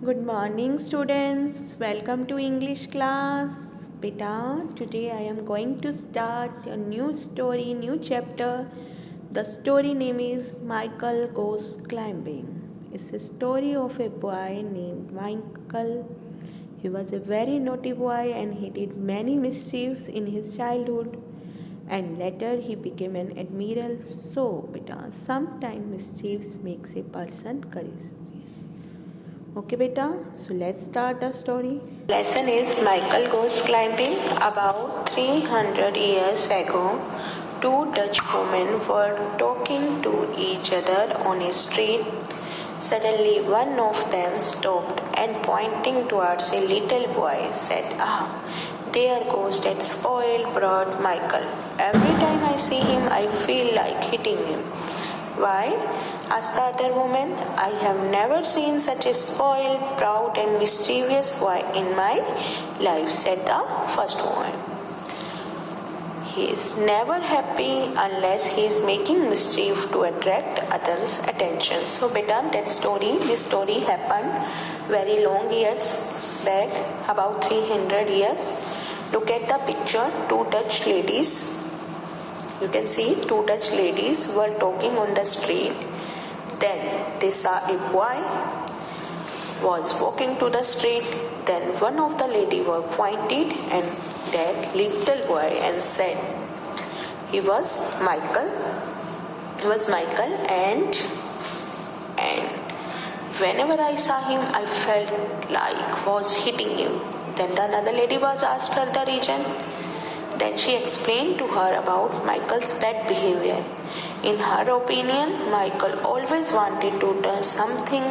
Good morning, students. Welcome to English class. Beta, today I am going to start a new story, new chapter. The story name is Michael Goes Climbing. It's a story of a boy named Michael. He was a very naughty boy and he did many mischiefs in his childhood. And later he became an admiral. So, beta, sometimes mischiefs makes a person courageous. Okay, beta, so let's start the story. Lesson is Michael Goes Climbing. About 300 years ago, two Dutch women were talking to each other on a street. Suddenly, one of them stopped and pointing towards a little boy said, "Ah, there goes that spoiled brat Michael. Every time I see him, I feel like hitting him." "Why?" asked the other woman. "I have never seen such a spoiled, proud, and mischievous boy in my life," said the first woman. "He is never happy unless he is making mischief to attract others' attention." So, beta, this story happened very long years back, about 300 years. Look at the picture, two Dutch ladies. You can see two Dutch ladies were talking on the street. Then they saw a boy was walking to the street. Then one of the lady were pointed at that little boy and said, he was Michael and whenever I saw him I felt like was hitting him. Then the another lady was asked her the reason. Then she explained to her about Michael's bad behavior. In her opinion, Michael always wanted to do something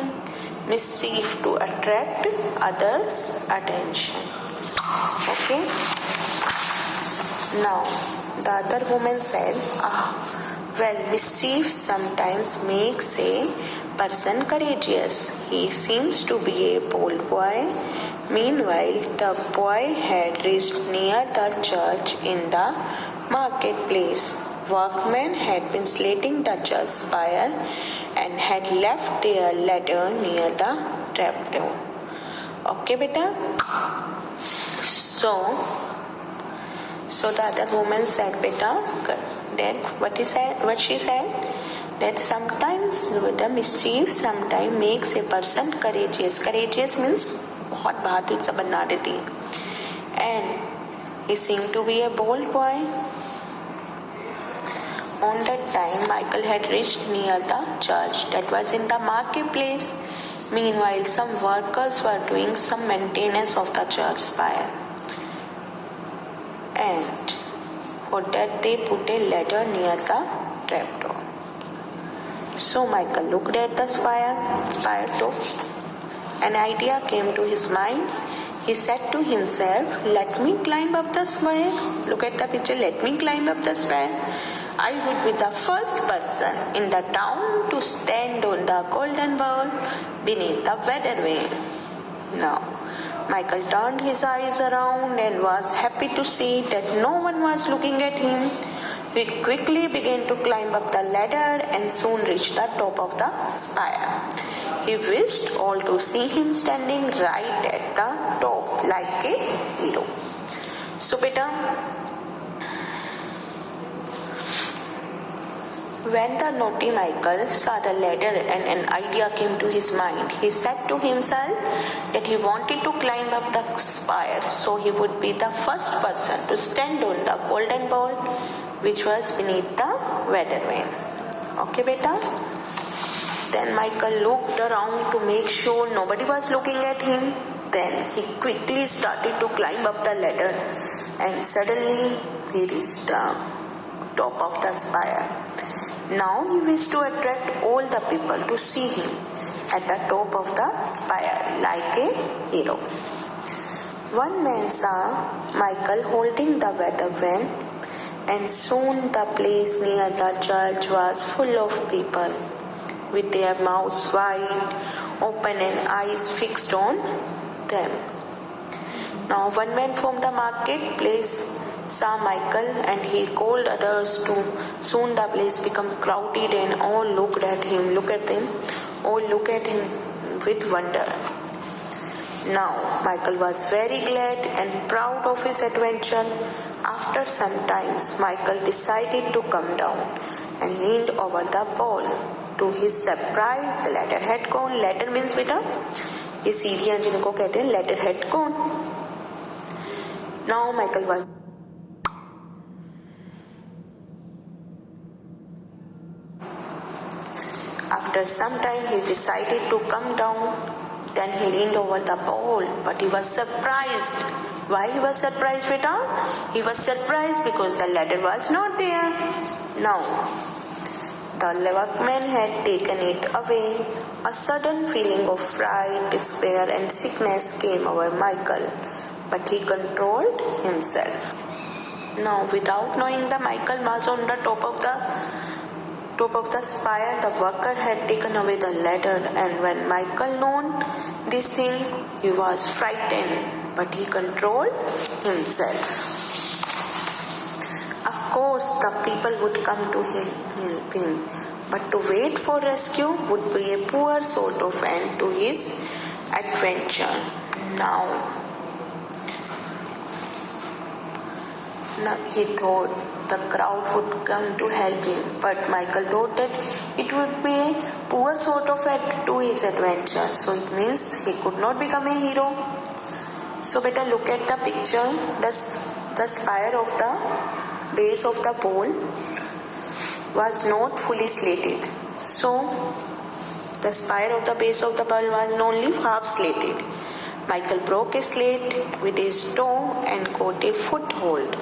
mischief to attract others' attention. Okay? Now, the other woman said, well, mischief sometimes makes a person courageous. He seems to be a bold boy. Meanwhile, the boy had reached near the church in the marketplace. Workmen had been slating the church spire and had left their ladder near the trapdoor. Okay, beta? So the other woman said, beta, that what she said? That sometimes the mischief sometimes makes a person courageous. Courageous means बहुत बहादुर सा बना देती है. And he seemed to be a bold boy. On that time, Michael had reached near the church that was in the marketplace. Meanwhile, some workers were doing some maintenance of the church spire. And for that, they put a ladder near the trapdoor. So Michael looked at the spire top. An idea came to his mind. He said to himself, let me climb up the spire. Look at the picture. Let me climb up the spire. I would be the first person in the town to stand on the golden ball beneath the weather vane. Now, Michael turned his eyes around and was happy to see that no one was looking at him. He quickly began to climb up the ladder and soon reached the top of the spire. He wished all to see him standing right at the top like a hero. So, beta, when the naughty Michael saw the ladder and an idea came to his mind, he said to himself that he wanted to climb up the spire so he would be the first person to stand on the golden ball which was beneath the weather vane. Okay, beta? Then Michael looked around to make sure nobody was looking at him. Then he quickly started to climb up the ladder and suddenly he reached the top of the spire. Now he wished to attract all the people to see him at the top of the spire like a hero. One man saw Michael holding the weather vane, and soon the place near the church was full of people with their mouths wide open and eyes fixed on them. Now one man from the marketplace saw Michael and he called others too. Soon the place became crowded and all looked at him. All looked at him with wonder. Now, Michael was very glad and proud of his adventure. After some time, Michael decided to come down and leaned over the pole. To his surprise, the ladder had gone. Ladder means बेटा ये सीढ़ियाँ जिनको कहते हैं, ladder had gone. Now Michael was After some time, he decided to come down. Then he leaned over the pole, but he was surprised. Why he was surprised, beta? He was surprised because the ladder was not there. Now, the workman had taken it away. A sudden feeling of fright, despair, and sickness came over Michael, but he controlled himself. Now, without knowing that Michael was on the top of the spire, the worker had taken away the ladder, and when Michael known this thing, he was frightened, but he controlled himself. Of course, the people would come to help him, but to wait for rescue would be a poor sort of end to his adventure. Now he thought the crowd would come to help him, but Michael thought that it would be a poor sort of end to his adventure, so it means he could not become a hero. So better look at the picture. The spire of the base of the pole was not fully slated, so the spire of the base of the pole was only half slated. Michael broke a slate with his toe and got a foothold,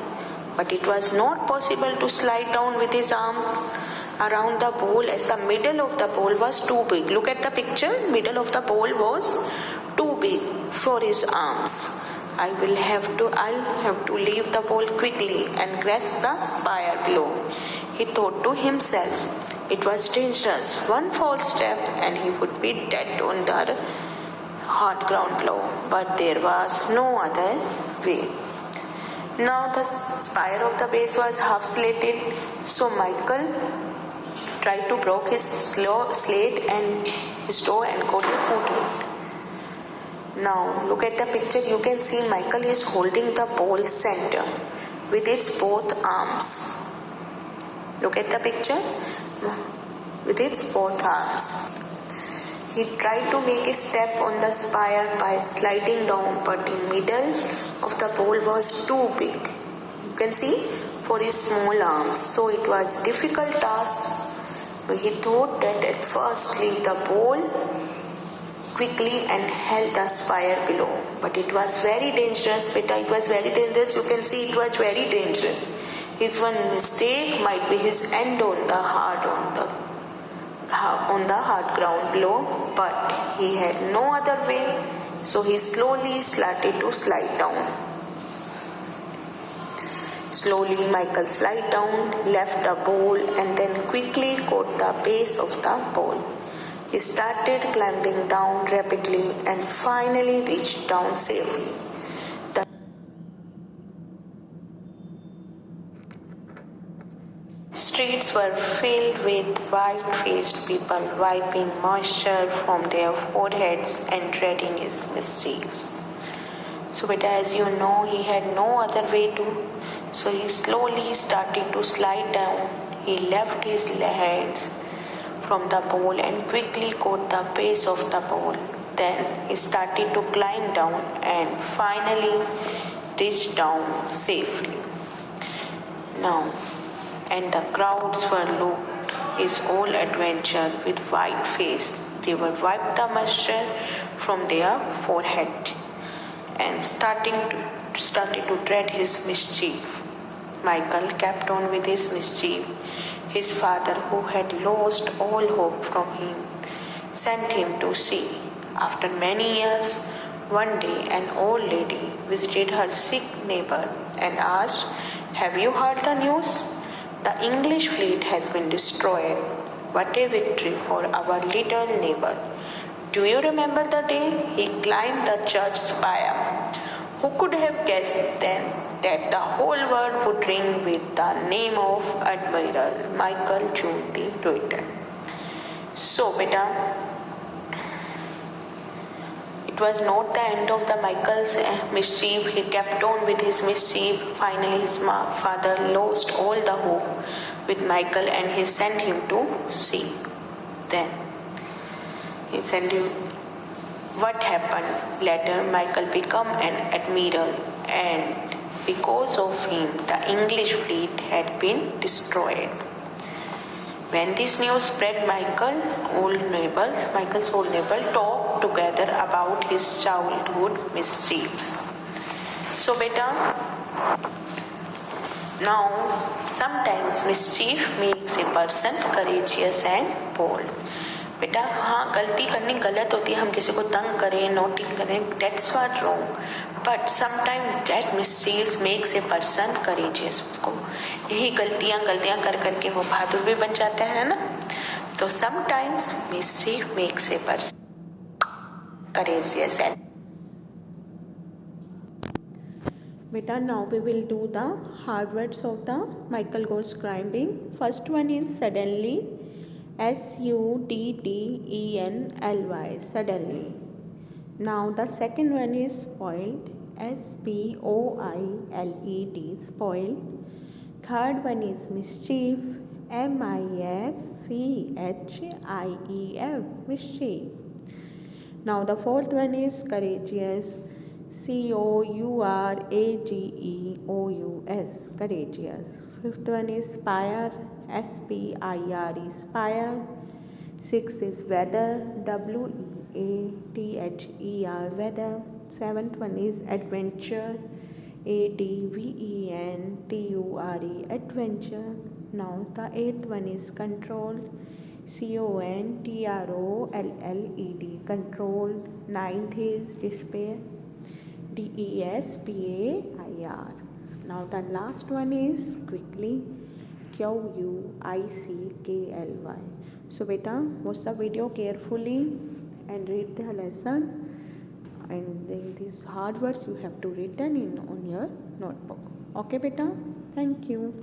but it was not possible to slide down with his arms around the pole as the middle of the pole was too big. Look at the picture. Middle of the pole was too big for his arms. I'll have to leave the pole quickly and grasp the spire below, he thought to himself. It was dangerous. One false step and he would be dead on the hard ground below, but there was no other way. Now the spire of the base was half slated, so Michael tried to break his slate and his toe and got a foothold. Now look at the picture. You can see Michael is holding the pole center with its both arms. Look at the picture. With its both arms. He tried to make a step on the spire by sliding down, but the middle of the pole was too big. You can see for his small arms. So it was a difficult task. He thought that at first leave the pole quickly and held the spire below. But it was very dangerous. It was very dangerous. You can see it was very dangerous. His one mistake might be his end on the hard ground below, but he had no other way, so he slowly started to slide down. Slowly Michael slid down, left the pole, and then quickly caught the base of the pole. He started climbing down rapidly and finally reached down safely. Streets were filled with white-faced people wiping moisture from their foreheads and dreading his mischiefs. So, but as you know, he had no other way to. So he slowly started to slide down. He left his hands from the pole and quickly caught the base of the pole. Then he started to climb down and finally reached down safely. Now, and the crowds were looked his whole adventure with white face. They were wiped the moisture from their forehead and started to dread his mischief. Michael kept on with his mischief. His father, who had lost all hope from him, sent him to sea. After many years, one day an old lady visited her sick neighbor and asked, "Have you heard the news? The English fleet has been destroyed. What a victory for our little neighbor. Do you remember the day he climbed the church spire? Who could have guessed then that the whole world would ring with the name of Admiral Michael June T. Reuter?" So, beta, it It was not the end of the Michael's mischief. He kept on with his mischief. Finally, his father lost all the hope with Michael, and he sent him to sea. Then he sent him. What happened later? Michael became an admiral, and because of him, the English fleet had been destroyed. When this news spread, Michael's old neighbors talked together about his childhood mischiefs. So, beta, now sometimes mischief makes a person courageous and bold. बेटा हाँ, गलती करनी गलत होती है, हम किसी को तंग करें, नोटी करें, that's what wrong. But sometimes that mischief makes a person courageous. उसको यही गलतियाँ कर वो बहादुर भी बन जाता है ना. तो sometimes mischief makes a person courageous. And beta, now we will do the hard words of the Michael Goes Grinding. First one is suddenly. SUDDENLY, suddenly. Now the second one is spoiled. SPOILED, spoiled. Third one is mischief. MISCHIEF, mischief. Now the fourth one is courageous. COURAGEOUS, courageous. Fifth one is spire. SPIRE, spire. Sixth is weather. WEATHER, weather. Seventh one is adventure. ADVENTURE, adventure. Now the eighth one is control. CONTROLLED, control. Ninth is despair. DESPAIR. Now the last one is quickly. QUICKLY. So beta, watch the video carefully and read the lesson, and then these hard words you have to written in on your notebook. Okay beta, thank you.